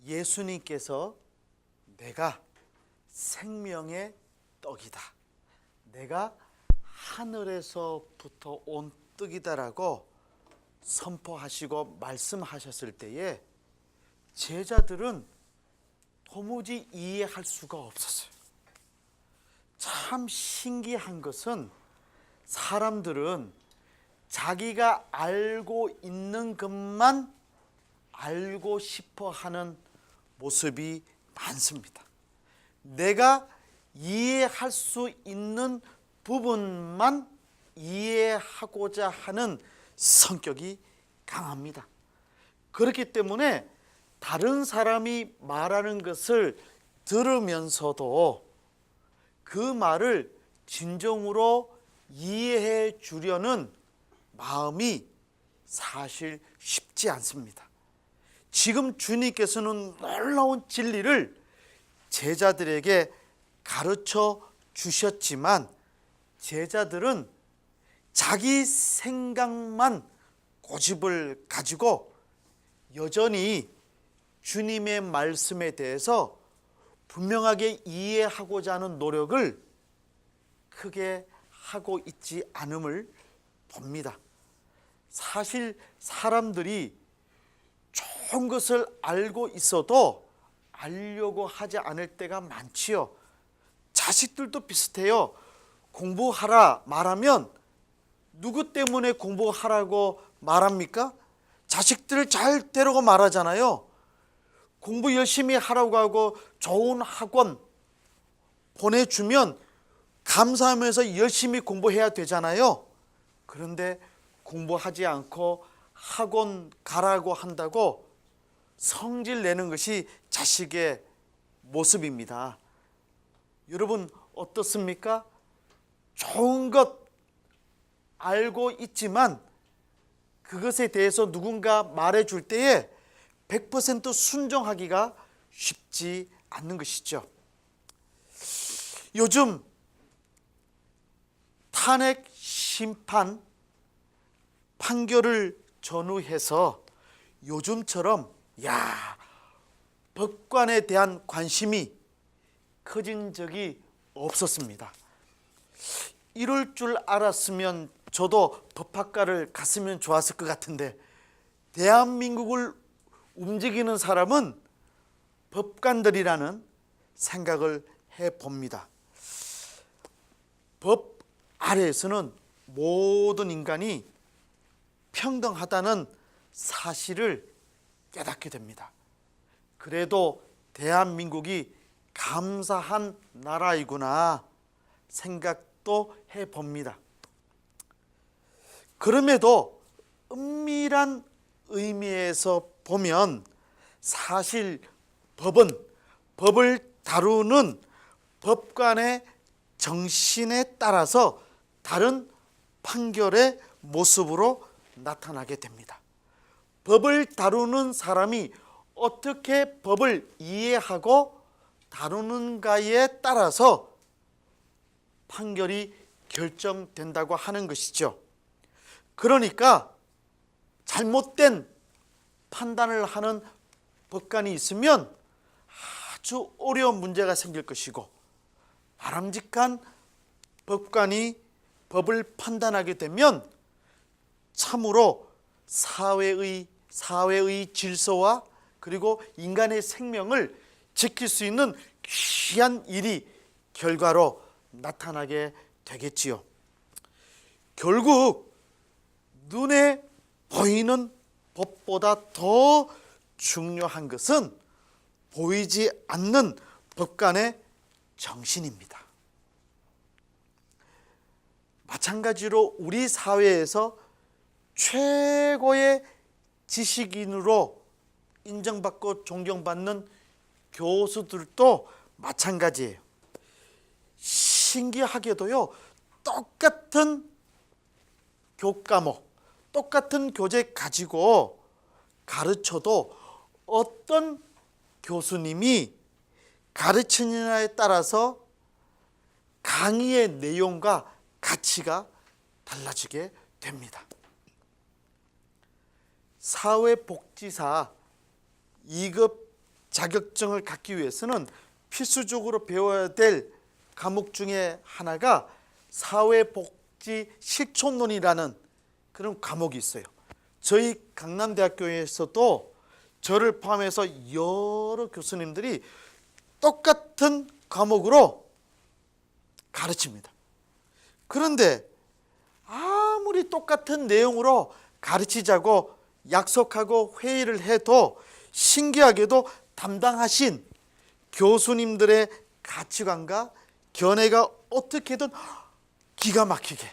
예수님께서 내가 생명의 떡이다, 내가 하늘에서부터 온 떡이다라고 선포하시고 말씀하셨을 때에 제자들은 도무지 이해할 수가 없었어요. 참 신기한 것은 사람들은 자기가 알고 있는 것만 알고 싶어 하는 모습이 많습니다. 내가 이해할 수 있는 부분만 이해하고자 하는 성격이 강합니다. 그렇기 때문에 다른 사람이 말하는 것을 들으면서도 그 말을 진정으로 이해해 주려는 마음이 사실 쉽지 않습니다. 지금 주님께서는 놀라운 진리를 제자들에게 가르쳐 주셨지만 제자들은 자기 생각만 고집을 가지고 여전히 주님의 말씀에 대해서 분명하게 이해하고자 하는 노력을 크게 하고 있지 않음을 봅니다. 사실 사람들이 좋은 것을 알고 있어도 알려고 하지 않을 때가 많지요. 자식들도 비슷해요. 공부하라 말하면 누구 때문에 공부하라고 말합니까? 자식들을 잘 데려고 말하잖아요. 공부 열심히 하라고 하고 좋은 학원 보내주면 감사하면서 열심히 공부해야 되잖아요. 그런데 공부하지 않고 학원 가라고 한다고 성질 내는 것이 자식의 모습입니다. 여러분 어떻습니까? 좋은 것 알고 있지만 그것에 대해서 누군가 말해줄 때에 100% 순종하기가 쉽지 않는 것이죠. 요즘 탄핵 심판 판결을 전후해서 요즘처럼 법관에 대한 관심이 커진 적이 없었습니다. 이럴 줄 알았으면 저도 법학과를 갔으면 좋았을 것 같은데 대한민국을 움직이는 사람은 법관들이라는 생각을 해봅니다. 법 아래에서는 모든 인간이 평등하다는 사실을 깨닫게 됩니다. 그래도 대한민국이 감사한 나라이구나 생각도 해봅니다. 그럼에도 은밀한 의미에서 보면 사실 법을 다루는 법관의 정신에 따라서 다른 판결의 모습으로 나타나게 됩니다. 법을 다루는 사람이 어떻게 법을 이해하고 다루는가에 따라서 판결이 결정된다고 하는 것이죠. 그러니까 잘못된 판단을 하는 법관이 있으면 아주 어려운 문제가 생길 것이고 바람직한 법관이 법을 판단하게 되면 참으로 사회의 질서와 그리고 인간의 생명을 지킬 수 있는 귀한 일이 결과로 나타나게 되겠지요. 결국 눈에 보이는 법보다 더 중요한 것은 보이지 않는 법관의 정신입니다. 마찬가지로 우리 사회에서 최고의 지식인으로 인정받고 존경받는 교수들도 마찬가지예요. 신기하게도요, 똑같은 교과목, 똑같은 교재 가지고 가르쳐도 어떤 교수님이 가르치느냐에 따라서 강의의 내용과 가치가 달라지게 됩니다. 사회복지사 2급 자격증을 갖기 위해서는 필수적으로 배워야 될 과목 중에 하나가 사회복지 실천론이라는 그런 과목이 있어요. 저희 강남대학교에서도 저를 포함해서 여러 교수님들이 똑같은 과목으로 가르칩니다. 그런데 아무리 똑같은 내용으로 가르치자고 약속하고 회의를 해도 신기하게도 담당하신 교수님들의 가치관과 견해가 어떻게든 기가 막히게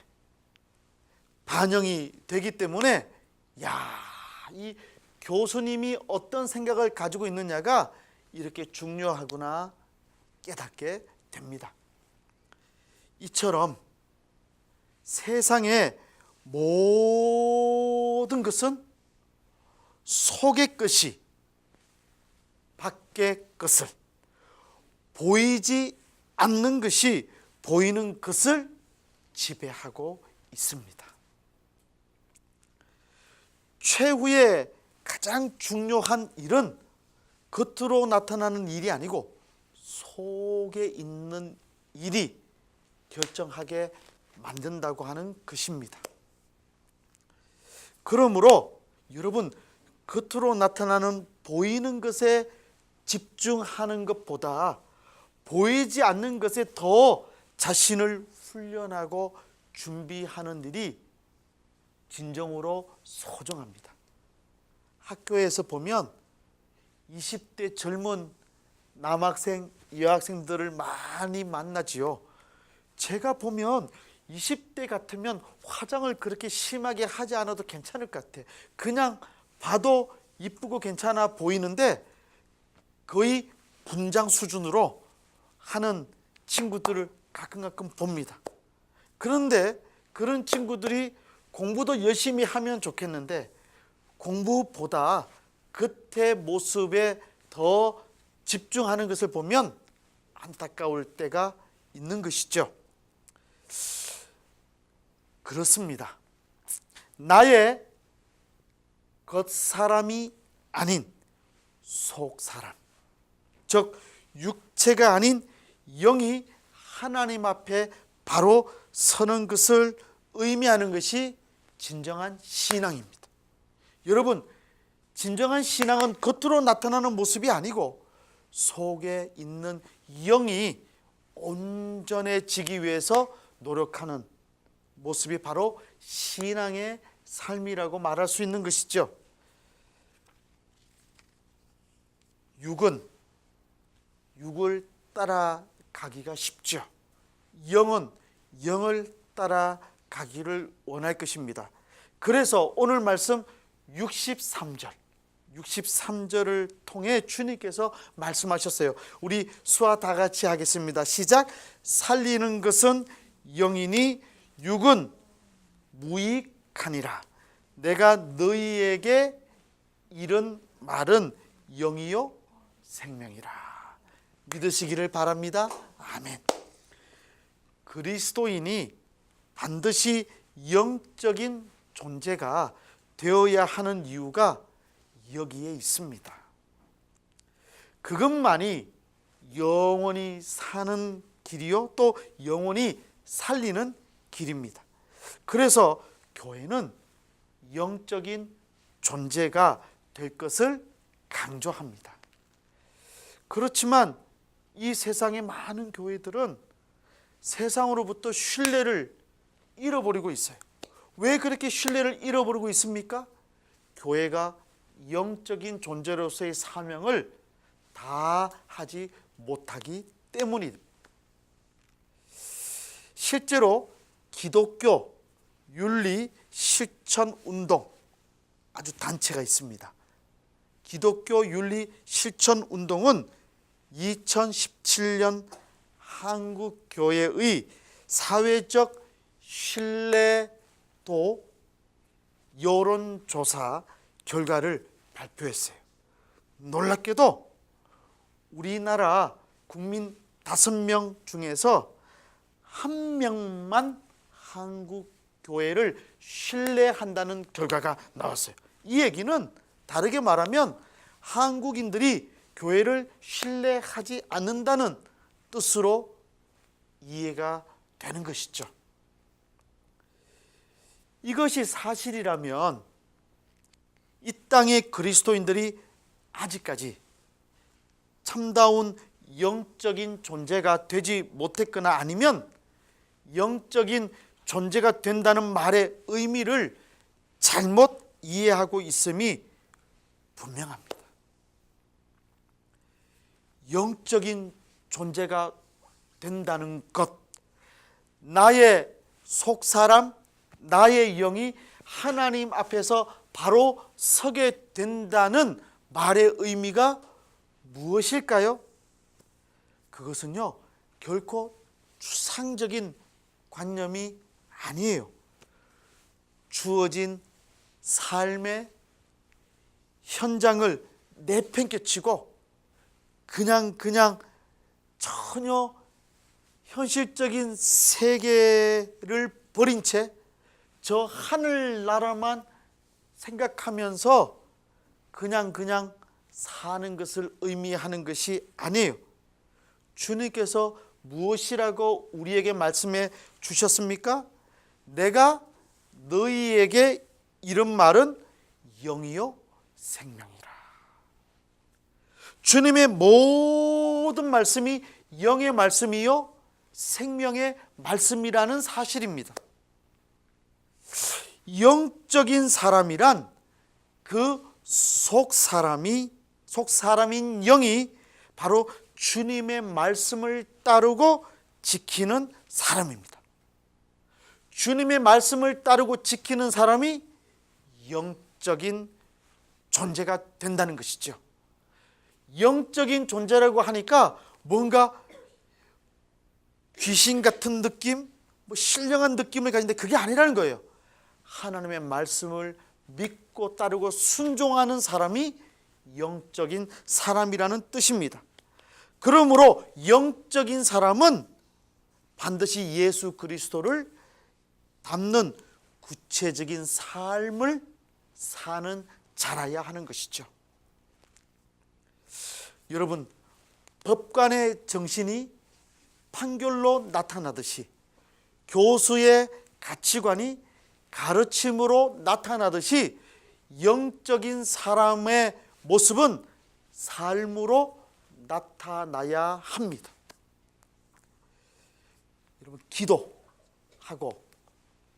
반영이 되기 때문에 이 교수님이 어떤 생각을 가지고 있느냐가 이렇게 중요하구나 깨닫게 됩니다. 이처럼 세상의 모든 것은 속의 것이 밖의 것을, 보이지 않는 것이 보이는 것을 지배하고 있습니다. 최후의 가장 중요한 일은 겉으로 나타나는 일이 아니고 속에 있는 일이 결정하게 만든다고 하는 것입니다. 그러므로 여러분, 겉으로 나타나는 보이는 것에 집중하는 것보다 보이지 않는 것에 더 자신을 훈련하고 준비하는 일이 진정으로 소중합니다. 학교에서 보면 20대 젊은 남학생, 여학생들을 많이 만나지요. 제가 보면 20대 같으면 화장을 그렇게 심하게 하지 않아도 괜찮을 것 같아. 그냥 봐도 이쁘고 괜찮아 보이는데 거의 분장 수준으로 하는 친구들을 가끔 봅니다. 그런데 그런 친구들이 공부도 열심히 하면 좋겠는데 공부보다 겉의 모습에 더 집중하는 것을 보면 안타까울 때가 있는 것이죠. 그렇습니다. 나의 겉사람이 아닌 속사람, 즉 육체가 아닌 영이 하나님 앞에 바로 서는 것을 의미하는 것이 진정한 신앙입니다. 여러분, 진정한 신앙은 겉으로 나타나는 모습이 아니고 속에 있는 영이 온전해지기 위해서 노력하는 모습이 바로 신앙의 삶이라고 말할 수 있는 것이죠. 육은 육을 따라가기가 쉽죠. 영은 영을 따라가기를 원할 것입니다. 그래서 오늘 말씀 63절을 통해 주님께서 말씀하셨어요. 우리 수화 다 같이 하겠습니다. 시작. 살리는 것은 영이니 육은 무익하니라. 내가 너희에게 이런 말은 영이요 생명이라. 믿으시기를 바랍니다. 아멘. 그리스도인이 반드시 영적인 존재가 되어야 하는 이유가 여기에 있습니다. 그것만이 영원히 사는 길이요 또 영원히 살리는 길입니다. 그래서 교회는 영적인 존재가 될 것을 강조합니다. 그렇지만 이 세상의 많은 교회들은 세상으로부터 신뢰를 잃어버리고 있어요. 왜 그렇게 신뢰를 잃어버리고 있습니까? 교회가 영적인 존재로서의 사명을 다 하지 못하기 때문입니다. 실제로 기독교 윤리 실천 운동 아주 단체가 있습니다. 기독교 윤리 실천 운동은 2017년 한국 교회의 사회적 신뢰도 여론조사 결과를 발표했어요. 놀랍게도 우리나라 국민 5명 중에서 1명만 한국 교회를 신뢰한다는 결과가 나왔어요. 이 얘기는 다르게 말하면 한국인들이 교회를 신뢰하지 않는다는 뜻으로 이해가 되는 것이죠. 이것이 사실이라면 이 땅의 그리스도인들이 아직까지 참다운 영적인 존재가 되지 못했거나 아니면 영적인 존재가 된다는 말의 의미를 잘못 이해하고 있음이 분명합니다. 영적인 존재가 된다는 것, 나의 속사람, 나의 영이 하나님 앞에서 바로 서게 된다는 말의 의미가 무엇일까요? 그것은요, 결코 추상적인 관념이 아니에요. 주어진 삶의 현장을 내팽개치고 그냥 전혀 현실적인 세계를 버린 채 저 하늘나라만 생각하면서 그냥 사는 것을 의미하는 것이 아니에요. 주님께서 무엇이라고 우리에게 말씀해 주셨습니까? 내가 너희에게 이런 말은 영이요 생명이라. 주님의 모든 말씀이 영의 말씀이요 생명의 말씀이라는 사실입니다. 영적인 사람이란 그 속사람인 영이 바로 주님의 말씀을 따르고 지키는 사람입니다. 주님의 말씀을 따르고 지키는 사람이 영적인 존재가 된다는 것이죠. 영적인 존재라고 하니까 뭔가 귀신 같은 느낌, 신령한 느낌을 가지는데 그게 아니라는 거예요. 하나님의 말씀을 믿고 따르고 순종하는 사람이 영적인 사람이라는 뜻입니다. 그러므로 영적인 사람은 반드시 예수 그리스도를 닮는 구체적인 삶을 사는 자라야 하는 것이죠. 여러분, 법관의 정신이 판결로 나타나듯이 교수의 가치관이 가르침으로 나타나듯이 영적인 사람의 모습은 삶으로 나타나야 합니다. 여러분, 기도하고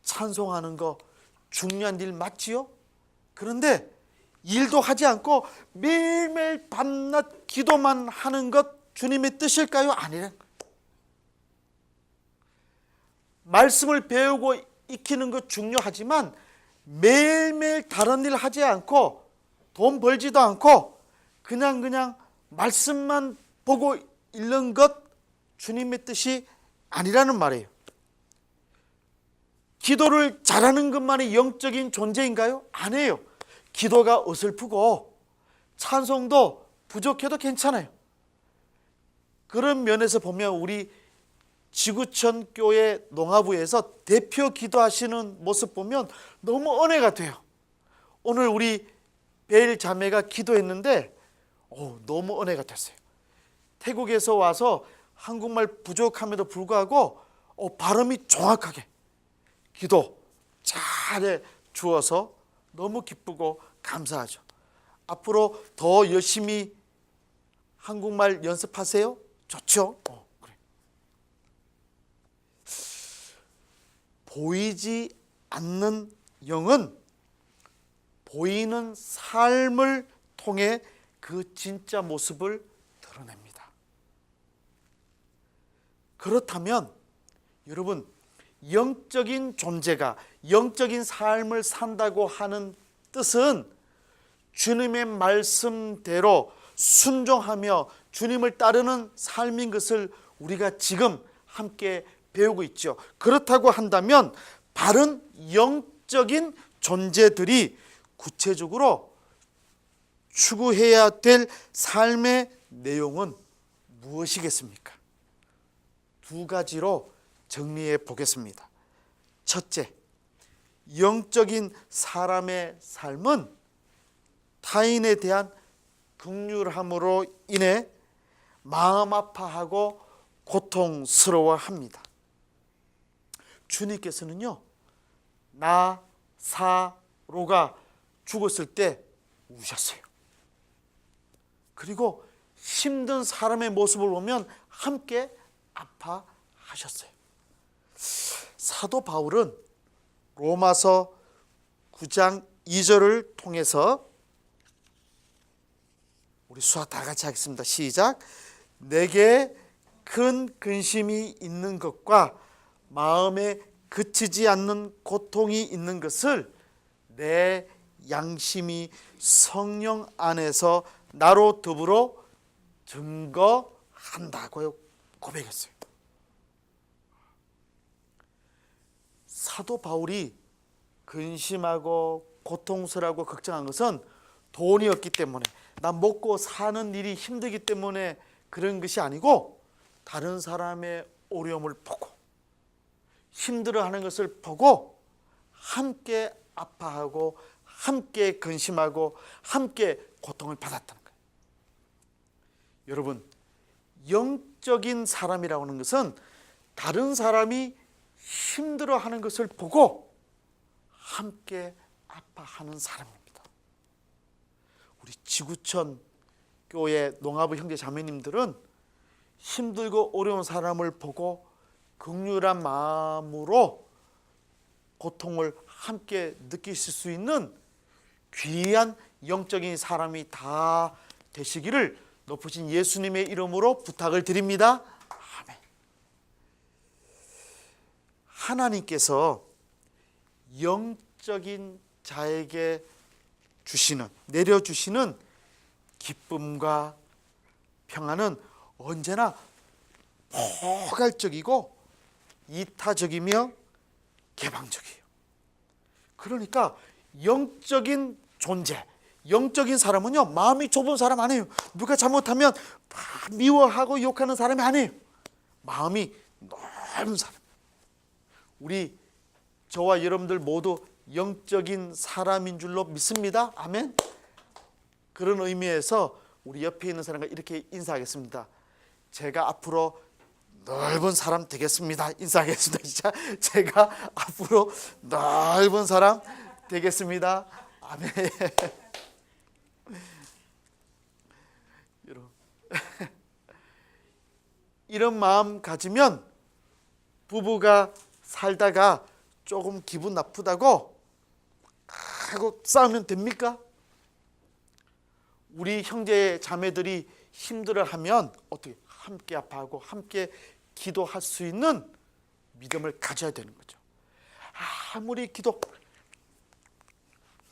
찬송하는 거 중요한 일 맞지요? 그런데 일도 하지 않고 매일매일 밤낮 기도만 하는 것 주님의 뜻일까요? 아니래. 말씀을 배우고 익히는 것 중요하지만 매일매일 다른 일 하지 않고 돈 벌지도 않고 그냥 말씀만 보고 읽는 것 주님의 뜻이 아니라는 말이에요. 기도를 잘하는 것만이 영적인 존재인가요? 아니에요. 기도가 어설프고 찬송도 부족해도 괜찮아요. 그런 면에서 보면 우리 지구촌 교회 농아부에서 대표 기도하시는 모습 보면 너무 은혜가 돼요. 오늘 우리 베일 자매가 기도했는데 너무 은혜가 됐어요. 태국에서 와서 한국말 부족함에도 불구하고 발음이 정확하게 기도 잘해 주어서 너무 기쁘고 감사하죠. 앞으로 더 열심히 한국말 연습하세요. 좋죠? 그래. 보이지 않는 영은 보이는 삶을 통해 그 진짜 모습을 드러냅니다. 그렇다면 여러분, 영적인 존재가 영적인 삶을 산다고 하는 뜻은 주님의 말씀대로 순종하며 주님을 따르는 삶인 것을 우리가 지금 함께 배우고 있죠. 그렇다고 한다면 바른 영적인 존재들이 구체적으로 추구해야 될 삶의 내용은 무엇이겠습니까? 두 가지로 정리해 보겠습니다. 첫째, 영적인 사람의 삶은 타인에 대한 긍휼함으로 인해 마음 아파하고 고통스러워합니다. 주님께서는요, 나사로가 죽었을 때 우셨어요. 그리고 힘든 사람의 모습을 보면 함께 아파하셨어요. 사도 바울은 로마서 9장 2절을 통해서, 우리 수학 다 같이 하겠습니다. 시작. 내게 큰 근심이 있는 것과 마음에 그치지 않는 고통이 있는 것을 내 양심이 성령 안에서 나로 더불어 증거한다고 고백했어요. 사도 바울이 근심하고 고통스러워 걱정한 것은 돈이 없기 때문에, 나 먹고 사는 일이 힘들기 때문에 그런 것이 아니고, 다른 사람의 어려움을 보고 힘들어하는 것을 보고 함께 아파하고 함께 근심하고 함께 고통을 받았다는 거예요. 여러분, 영적인 사람이라고 하는 것은 다른 사람이 힘들어하는 것을 보고 함께 아파하는 사람입니다. 우리 지구촌 교회 농아부 형제 자매님들은 힘들고 어려운 사람을 보고 긍휼한 마음으로 고통을 함께 느끼실 수 있는 귀한 영적인 사람이 다 되시기를 높으신 예수님의 이름으로 부탁을 드립니다. 아멘. 하나님께서 영적인 자에게 내려주시는 기쁨과 평안은 언제나 포괄적이고 이타적이며 개방적이에요. 그러니까 영적인 존재, 영적인 사람은요, 마음이 좁은 사람 아니에요. 누가 잘못하면 미워하고 욕하는 사람이 아니에요. 마음이 넓은 사람. 우리 저와 여러분들 모두 영적인 사람인 줄로 믿습니다. 아멘. 그런 의미에서 우리 옆에 있는 사람과 이렇게 인사하겠습니다. 제가 앞으로 넓은 사람 되겠습니다. 인사하겠습니다. 진짜 제가 앞으로 넓은 사람 되겠습니다. 아멘. 이런 마음 가지면 부부가 살다가 조금 기분 나쁘다고 하고 싸우면 됩니까? 우리 형제 자매들이 힘들어하면 어떻게 함께 아파하고 함께 기도할 수 있는 믿음을 가져야 되는 거죠. 아무리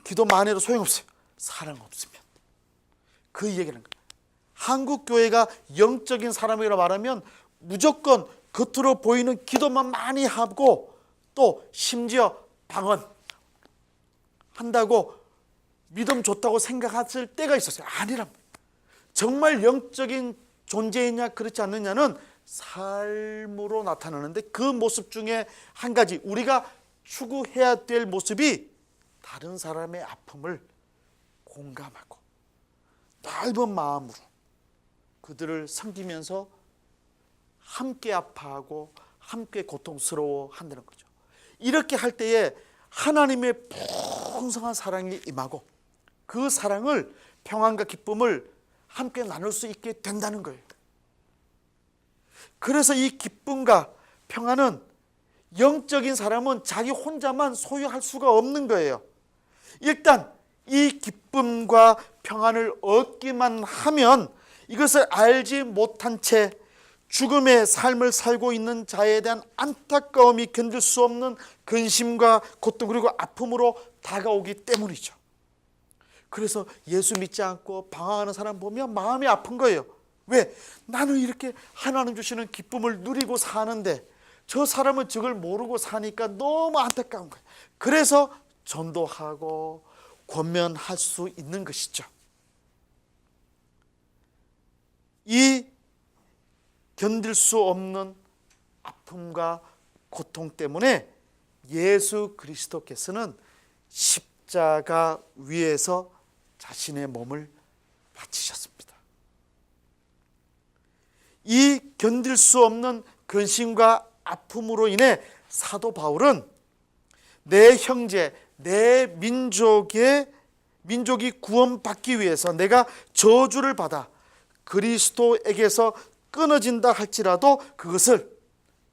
기도만 해도 소용없어요. 사랑 없으면. 그 얘기는 거예요. 한국 교회가 영적인 사람이라고 말하면 무조건 겉으로 보이는 기도만 많이 하고 또 심지어 방언한다고 믿음 좋다고 생각했을 때가 있었어요. 아니란 말이에요. 정말 영적인 존재이냐 그렇지 않느냐는 삶으로 나타나는데, 그 모습 중에 한 가지, 우리가 추구해야 될 모습이 다른 사람의 아픔을 공감하고 넓은 마음으로 그들을 섬기면서 함께 아파하고 함께 고통스러워 한다는 거죠. 이렇게 할 때에 하나님의 풍성한 사랑이 임하고 그 사랑을, 평안과 기쁨을 함께 나눌 수 있게 된다는 거예요. 그래서 이 기쁨과 평안은 영적인 사람은 자기 혼자만 소유할 수가 없는 거예요. 일단 이 기쁨과 평안을 얻기만 하면 이것을 알지 못한 채 죽음의 삶을 살고 있는 자에 대한 안타까움이 견딜 수 없는 근심과 고통 그리고 아픔으로 다가오기 때문이죠. 그래서 예수 믿지 않고 방황하는 사람 보면 마음이 아픈 거예요. 왜? 나는 이렇게 하나님 주시는 기쁨을 누리고 사는데 저 사람은 저걸 모르고 사니까 너무 안타까운 거예요. 그래서 전도하고 권면할 수 있는 것이죠. 이 견딜 수 없는 아픔과 고통 때문에 예수 그리스도께서는 십자가 위에서 자신의 몸을 바치셨습니다. 이 견딜 수 없는 근심과 아픔으로 인해 사도 바울은 내 형제, 내 민족이 구원받기 위해서 내가 저주를 받아 그리스도에게서 끊어진다 할지라도 그것을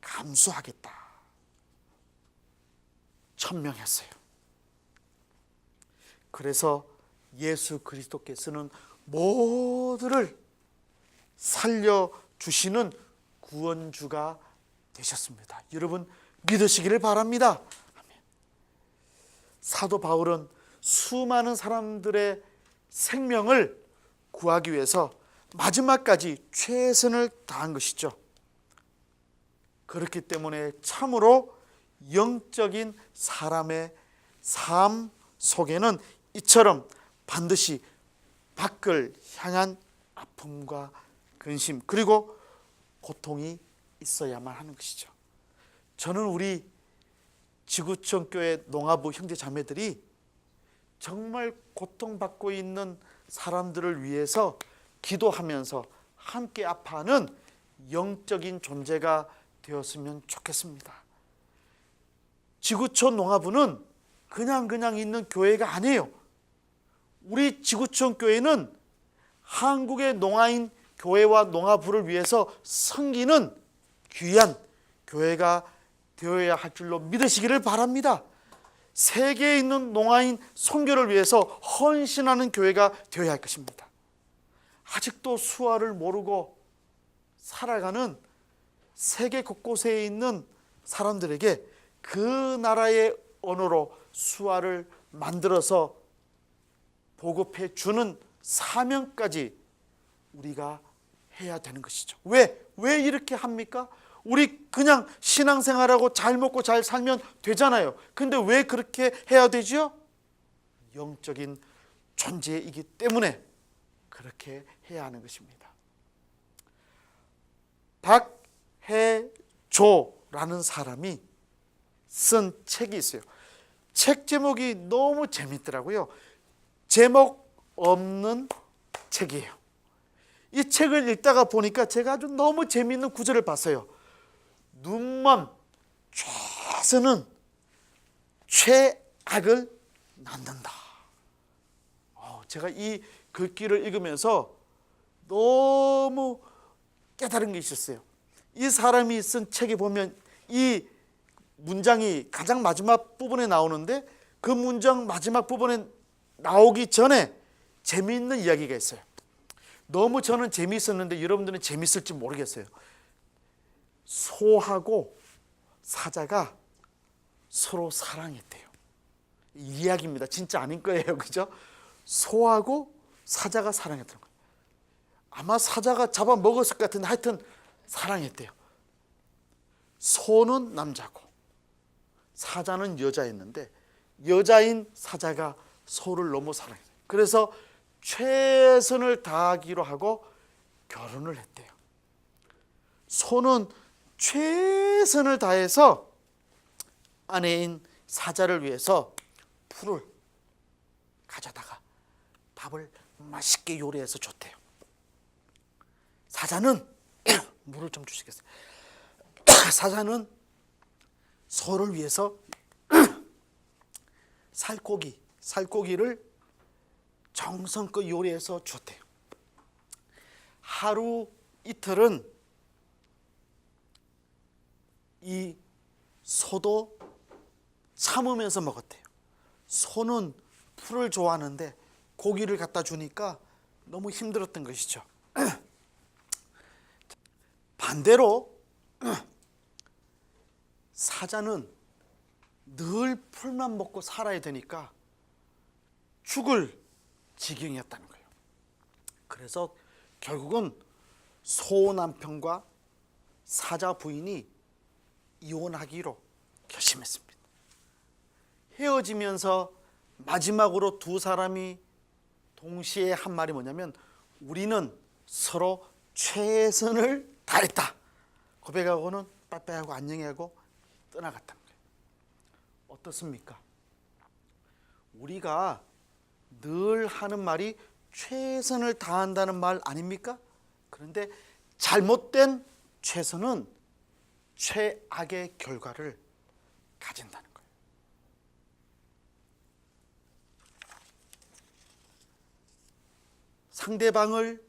감수하겠다 천명했어요. 그래서 예수 그리스도께서는 모두를 살려주시는 구원주가 되셨습니다. 여러분 믿으시기를 바랍니다. 사도 바울은 수많은 사람들의 생명을 구하기 위해서 마지막까지 최선을 다한 것이죠. 그렇기 때문에 참으로 영적인 사람의 삶 속에는 이처럼 반드시 밖을 향한 아픔과 근심 그리고 고통이 있어야만 하는 것이죠. 저는 우리 지구촌 교회 농아부 형제 자매들이 정말 고통받고 있는 사람들을 위해서 기도하면서 함께 아파하는 영적인 존재가 되었으면 좋겠습니다. 지구촌 농아부는 그냥 있는 교회가 아니에요. 우리 지구촌 교회는 한국의 농아인 교회와 농아부를 위해서 섬기는 귀한 교회가 되어야 할 줄로 믿으시기를 바랍니다. 세계에 있는 농아인 선교를 위해서 헌신하는 교회가 되어야 할 것입니다. 아직도 수화를 모르고 살아가는 세계 곳곳에 있는 사람들에게 그 나라의 언어로 수화를 만들어서 보급해 주는 사명까지 우리가 해야 되는 것이죠. 왜 이렇게 합니까? 우리 그냥 신앙생활하고 잘 먹고 잘 살면 되잖아요. 근데 왜 그렇게 해야 되죠? 영적인 존재이기 때문에 그렇게 해야 하는 것입니다. 박해조라는 사람이 쓴 책이 있어요. 책 제목이 너무 재밌더라고요. 제목 없는 책이에요. 이 책을 읽다가 보니까 제가 아주 너무 재미있는 구절을 봤어요. 눈먼 최선은 최악을 낳는다. 제가 이 글귀를 읽으면서 너무 깨달은 게 있었어요. 이 사람이 쓴 책에 보면 이 문장이 가장 마지막 부분에 나오는데 그 문장 마지막 부분에 나오기 전에 재미있는 이야기가 있어요. 너무 저는 재미있었는데 여러분들은 재미있을지 모르겠어요. 소하고 사자가 서로 사랑했대요. 이야기입니다. 진짜 아닌 거예요. 그죠? 소하고 사자가 사랑했던 거예요. 아마 사자가 잡아먹었을 것 같은데 하여튼 사랑했대요. 소는 남자고 사자는 여자였는데 여자인 사자가 소를 너무 사랑했어요. 그래서 최선을 다하기로 하고 결혼을 했대요. 소는 최선을 다해서 아내인 사자를 위해서 풀을 가져다가 밥을 맛있게 요리해서 줬대요. 사자는 물을 좀 주시겠어요? 사자는 소를 위해서 살코기를 정성껏 요리해서 줬대요. 하루 이틀은 이 소도 참으면서 먹었대요. 소는 풀을 좋아하는데 고기를 갖다 주니까 너무 힘들었던 것이죠. 반대로 사자는 늘 풀만 먹고 살아야 되니까 죽을 지경이었다는 거예요. 그래서 결국은 소 남편과 사자 부인이 이혼하기로 결심했습니다. 헤어지면서 마지막으로 두 사람이 동시에 한 말이 뭐냐면 우리는 서로 최선을 다했다. 고백하고는 빠빠하고 안녕히하고 떠나갔다는 거예요. 어떻습니까? 우리가 늘 하는 말이 최선을 다한다는 말 아닙니까? 그런데 잘못된 최선은 최악의 결과를 가진다는 거예요. 상대방을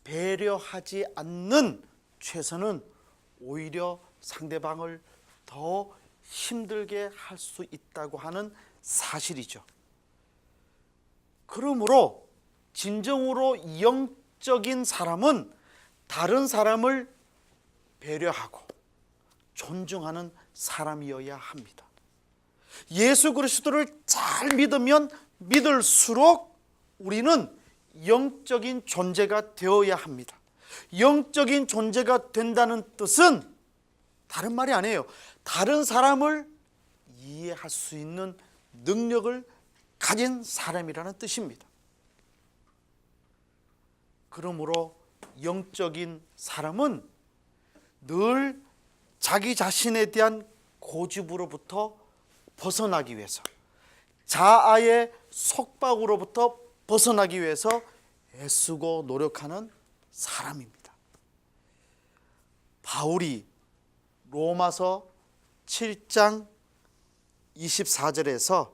배려하지 않는 최선은 오히려 상대방을 더 힘들게 할 수 있다고 하는 사실이죠. 그러므로 진정으로 영적인 사람은 다른 사람을 배려하고 존중하는 사람이어야 합니다. 예수 그리스도를 잘 믿으면 믿을수록 우리는 영적인 존재가 되어야 합니다. 영적인 존재가 된다는 뜻은 다른 말이 아니에요. 다른 사람을 이해할 수 있는 능력을 가진 사람이라는 뜻입니다. 그러므로 영적인 사람은 늘 자기 자신에 대한 고집으로부터 벗어나기 위해서, 자아의 속박으로부터 벗어나기 위해서 애쓰고 노력하는 사람입니다. 바울이 로마서 7장 24절에서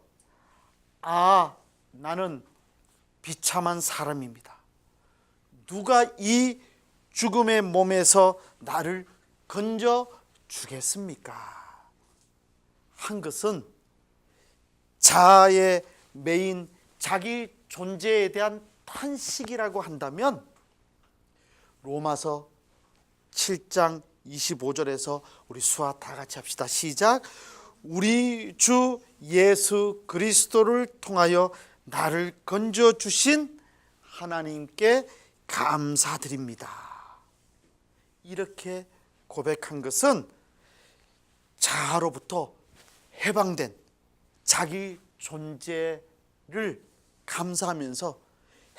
나는 비참한 사람입니다. 누가 이 죽음의 몸에서 나를 건져 주겠습니까? 한 것은 자아의 메인 자기 존재에 대한 탄식이라고 한다면 로마서 7장 25절에서 우리 수화 다 같이 합시다. 시작. 우리 주 예수 그리스도를 통하여 나를 건져 주신 하나님께 감사드립니다. 이렇게 고백한 것은 자아로부터 해방된 자기 존재를 감사하면서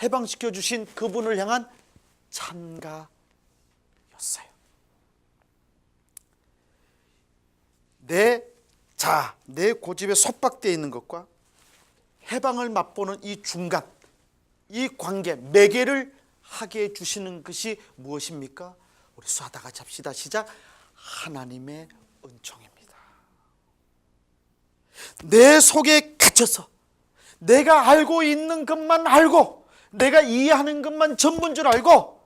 해방시켜 주신 그분을 향한 찬가였어요. 내 고집에 속박되어 있는 것과 해방을 맛보는 이 중간, 이 관계, 매개를 하게 해주시는 것이 무엇입니까? 우리 수다 다 같이 합시다. 시작. 하나님의 은총입니다. 내 속에 갇혀서 내가 알고 있는 것만 알고 내가 이해하는 것만 전부인 줄 알고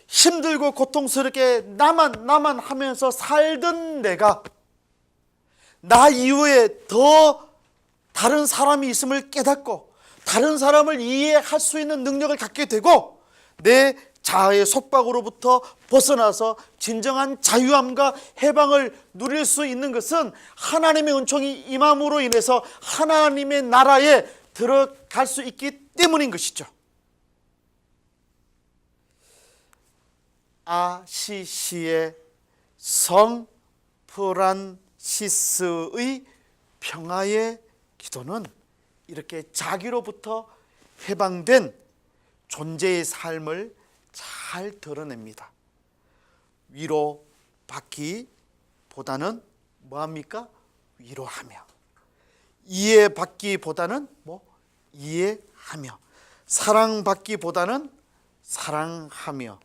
힘들고 고통스럽게 나만 하면서 살던 내가 나 이후에 더 다른 사람이 있음을 깨닫고 다른 사람을 이해할 수 있는 능력을 갖게 되고 내 자아의 속박으로부터 벗어나서 진정한 자유함과 해방을 누릴 수 있는 것은 하나님의 은총이 임함으로 인해서 하나님의 나라에 들어갈 수 있기 때문인 것이죠. 아시시의 성 프란시스의 평화의 기도는 이렇게 자기로부터 해방된 존재의 삶을 잘 드러냅니다. 위로받기보다는 뭐합니까? 위로하며, 이해받기보다는 이해하며, 사랑받기보다는 사랑하며,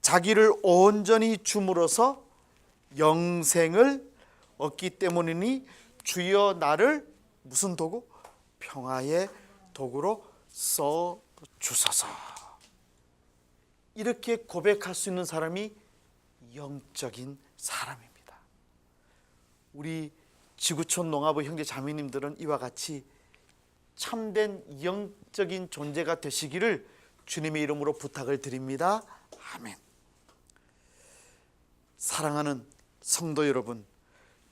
자기를 온전히 줌으로써 영생을 얻기 때문이니 주여 나를 무슨 도구? 평화의 도구로 써 주소서. 이렇게 고백할 수 있는 사람이 영적인 사람입니다. 우리 지구촌 농아부 형제 자매님들은 이와 같이 참된 영적인 존재가 되시기를 주님의 이름으로 부탁을 드립니다. 아멘. 사랑하는 성도 여러분,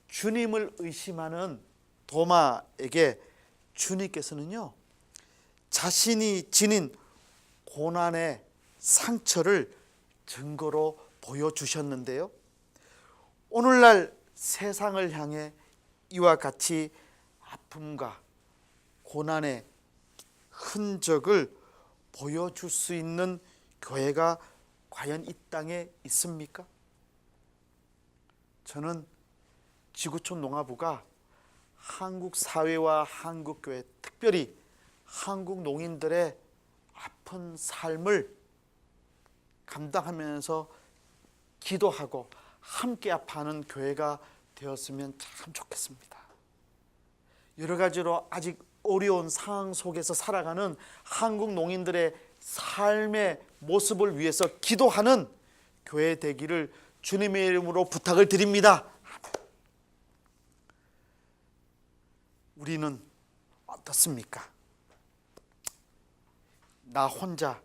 주님을 의심하는 도마에게 주님께서는요, 자신이 지닌 고난의 상처를 증거로 보여주셨는데요, 오늘날 세상을 향해 이와 같이 아픔과 고난의 흔적을 보여줄 수 있는 교회가 과연 이 땅에 있습니까? 저는 지구촌 농아부가 한국 사회와 한국 교회, 특별히 한국 농인들의 아픈 삶을 감당하면서 기도하고 함께 아파하는 교회가 되었으면 참 좋겠습니다. 여러 가지로 아직 어려운 상황 속에서 살아가는 한국 농인들의 삶의 모습을 위해서 기도하는 교회 되기를 주님의 이름으로 부탁을 드립니다. 우리는 어떻습니까? 나 혼자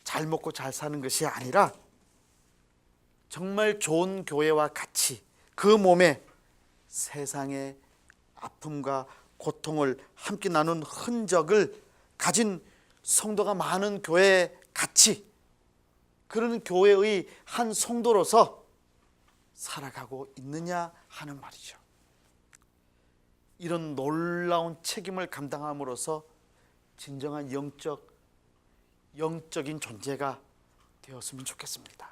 잘 먹고 잘 사는 것이 아니라 정말 좋은 교회와 같이 그 몸에 세상의 아픔과 고통을 함께 나눈 흔적을 가진 성도가 많은 교회에 같이 그런 교회의 한 성도로서 살아가고 있느냐 하는 말이죠. 이런 놀라운 책임을 감당함으로써 진정한 영적인 존재가 되었으면 좋겠습니다.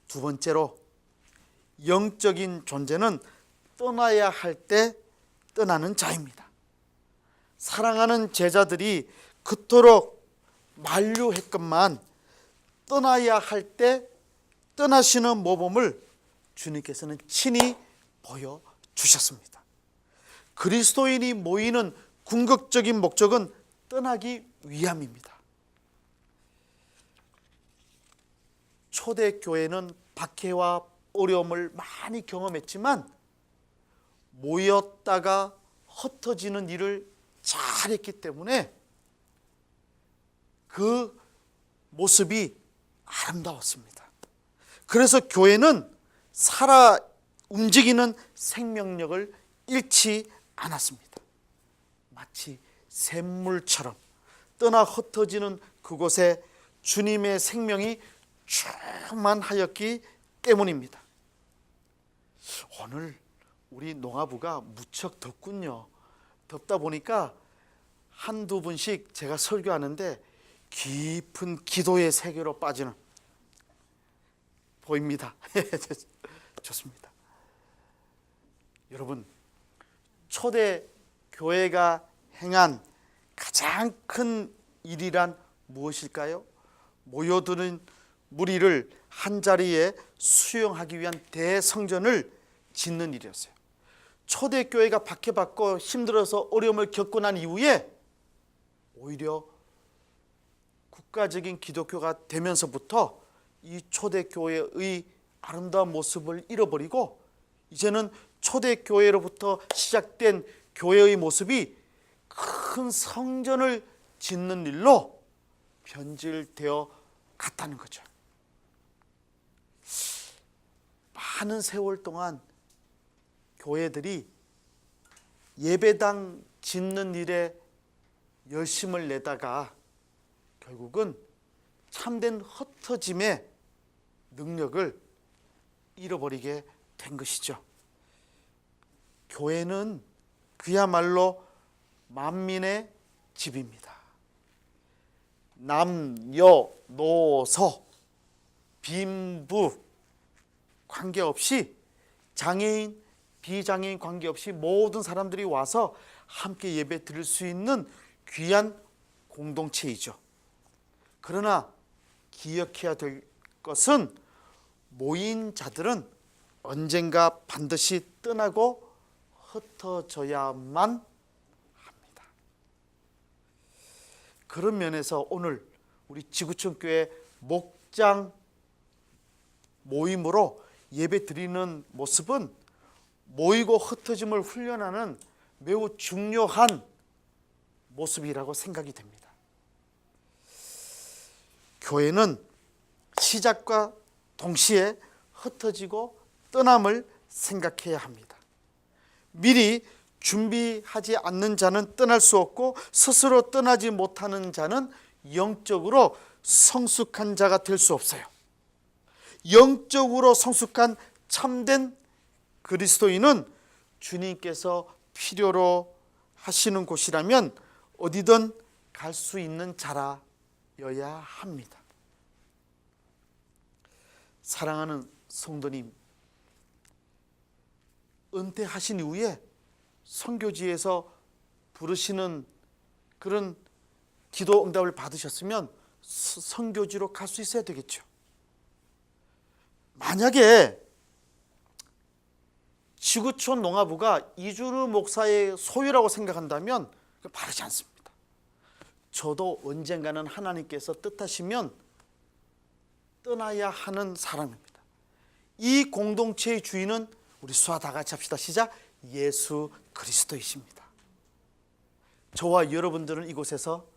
두 번째로, 영적인 존재는 떠나야 할 때 떠나는 자입니다. 사랑하는 제자들이 그토록 만류했건만 떠나야 할 때 떠나시는 모범을 주님께서는 친히 보여주셨습니다. 그리스도인이 모이는 궁극적인 목적은 떠나기 위함입니다. 초대교회는 박해와 어려움을 많이 경험했지만 모였다가 흩어지는 일을 잘했기 때문에 그 모습이 아름다웠습니다. 그래서 교회는 살아 움직이는 생명력을 잃지 않았습니다. 마치 샘물처럼 떠나 흩어지는 그곳에 주님의 생명이 충만하였기 때문입니다. 오늘 우리 농아부가 무척 덥군요. 덥다 보니까 한두 분씩 제가 설교하는데 깊은 기도의 세계로 빠지는 보입니다. 좋습니다. 여러분, 초대 교회가 행한 가장 큰 일이란 무엇일까요? 모여드는 무리를 한자리에 수용하기 위한 대성전을 짓는 일이었어요. 초대교회가 박해받고 힘들어서 어려움을 겪고 난 이후에 오히려 국가적인 기독교가 되면서부터 이 초대교회의 아름다운 모습을 잃어버리고 이제는 초대교회로부터 시작된 교회의 모습이 큰 성전을 짓는 일로 변질되어 갔다는 거죠. 많은 세월 동안 교회들이 예배당 짓는 일에 열심을 내다가 결국은 참된 흩어짐의 능력을 잃어버리게 된 것이죠. 교회는 그야말로 만민의 집입니다. 남녀노소 빈부 관계없이 장애인 비장애인 관계없이 모든 사람들이 와서 함께 예배 드릴 수 있는 귀한 공동체이죠. 그러나 기억해야 될 것은 모인 자들은 언젠가 반드시 떠나고 흩어져야만 합니다. 그런 면에서 오늘 우리 지구촌교회 목장 모임으로 예배 드리는 모습은 모이고 흩어짐을 훈련하는 매우 중요한 모습이라고 생각이 됩니다. 교회는 시작과 동시에 흩어지고 떠남을 생각해야 합니다. 미리 준비하지 않는 자는 떠날 수 없고 스스로 떠나지 못하는 자는 영적으로 성숙한 자가 될 수 없어요. 영적으로 성숙한 참된 그리스도인은 주님께서 필요로 하시는 곳이라면 어디든 갈 수 있는 자라여야 합니다. 사랑하는 성도님, 은퇴하신 이후에 선교지에서 부르시는 그런 기도 응답을 받으셨으면 선교지로 갈 수 있어야 되겠죠. 만약에 지구촌 농화부가 이준우 목사의 소유라고 생각한다면 바르지 않습니다. 저도 언젠가는 하나님께서 뜻하시면 떠나야 하는 사람입니다. 이 공동체의 주인은 우리 수아 다 같이 합시다. 시작. 예수 그리스도이십니다. 저와 여러분들은 이곳에서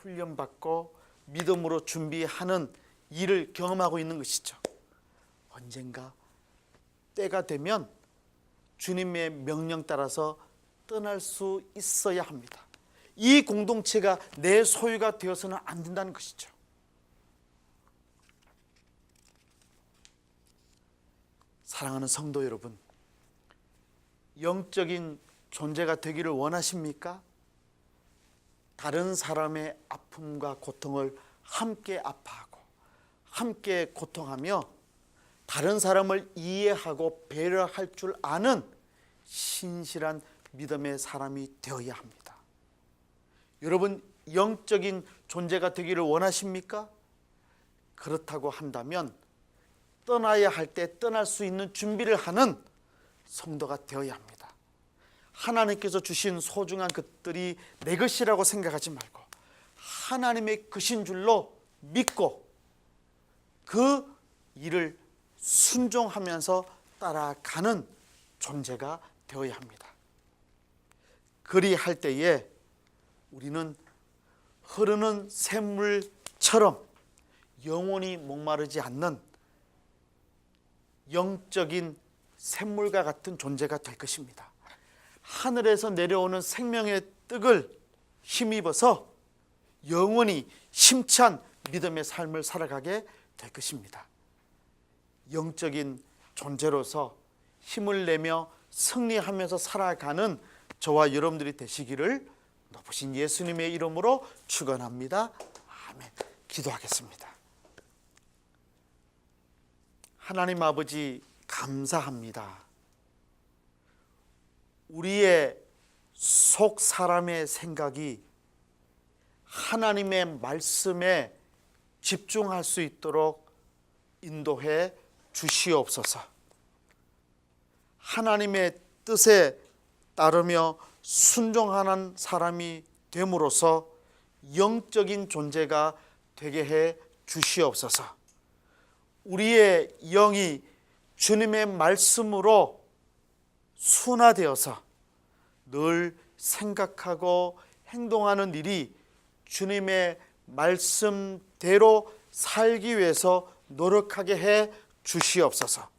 훈련받고 믿음으로 준비하는 일을 경험하고 있는 것이죠. 언젠가 때가 되면 주님의 명령 따라서 떠날 수 있어야 합니다. 이 공동체가 내 소유가 되어서는 안 된다는 것이죠. 사랑하는 성도 여러분, 영적인 존재가 되기를 원하십니까? 다른 사람의 아픔과 고통을 함께 아파하고 함께 고통하며 다른 사람을 이해하고 배려할 줄 아는 신실한 믿음의 사람이 되어야 합니다. 여러분, 영적인 존재가 되기를 원하십니까? 그렇다고 한다면 떠나야 할 때 떠날 수 있는 준비를 하는 성도가 되어야 합니다. 하나님께서 주신 소중한 것들이 내 것이라고 생각하지 말고 하나님의 것인 줄로 믿고 그 일을 순종하면서 따라가는 존재가 되어야 합니다. 그리할 때에 우리는 흐르는 샘물처럼 영원히 목마르지 않는 영적인 샘물과 같은 존재가 될 것입니다. 하늘에서 내려오는 생명의 떡을 힘입어서 영원히 심찬 믿음의 삶을 살아가게 될 것입니다. 영적인 존재로서 힘을 내며 승리하면서 살아가는 저와 여러분들이 되시기를 높으신 예수님의 이름으로 축원합니다. 아멘. 기도하겠습니다. 하나님 아버지, 감사합니다. 우리의 속 사람의 생각이 하나님의 말씀에 집중할 수 있도록 인도해 주시옵소서. 하나님의 뜻에 따르며 순종하는 사람이 됨으로써 영적인 존재가 되게 해 주시옵소서. 우리의 영이 주님의 말씀으로 순화되어서 늘 생각하고 행동하는 일이 주님의 말씀대로 살기 위해서 노력하게 해 주시옵소서.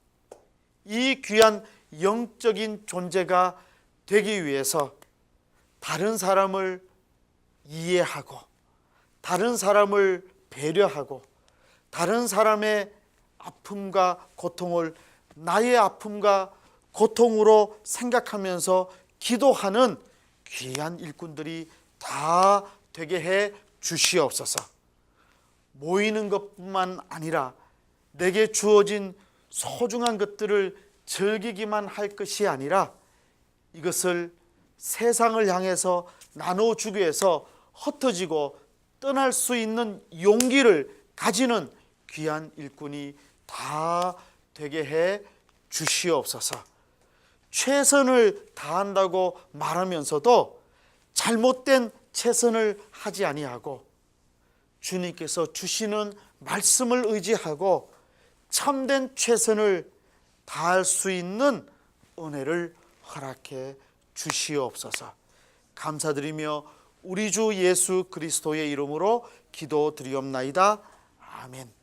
이 귀한 영적인 존재가 되기 위해서 다른 사람을 이해하고 다른 사람을 배려하고 다른 사람의 아픔과 고통을 나의 아픔과 고통으로 생각하면서 기도하는 귀한 일꾼들이 다 되게 해 주시옵소서. 모이는 것뿐만 아니라 내게 주어진 소중한 것들을 즐기기만 할 것이 아니라 이것을 세상을 향해서 나눠주기 위해서 흩어지고 떠날 수 있는 용기를 가지는 귀한 일꾼이 다 되게 해 주시옵소서. 최선을 다한다고 말하면서도 잘못된 최선을 하지 아니하고 주님께서 주시는 말씀을 의지하고 참된 최선을 다할 수 있는 은혜를 허락해 주시옵소서. 감사드리며 우리 주 예수 그리스도의 이름으로 기도드리옵나이다. 아멘.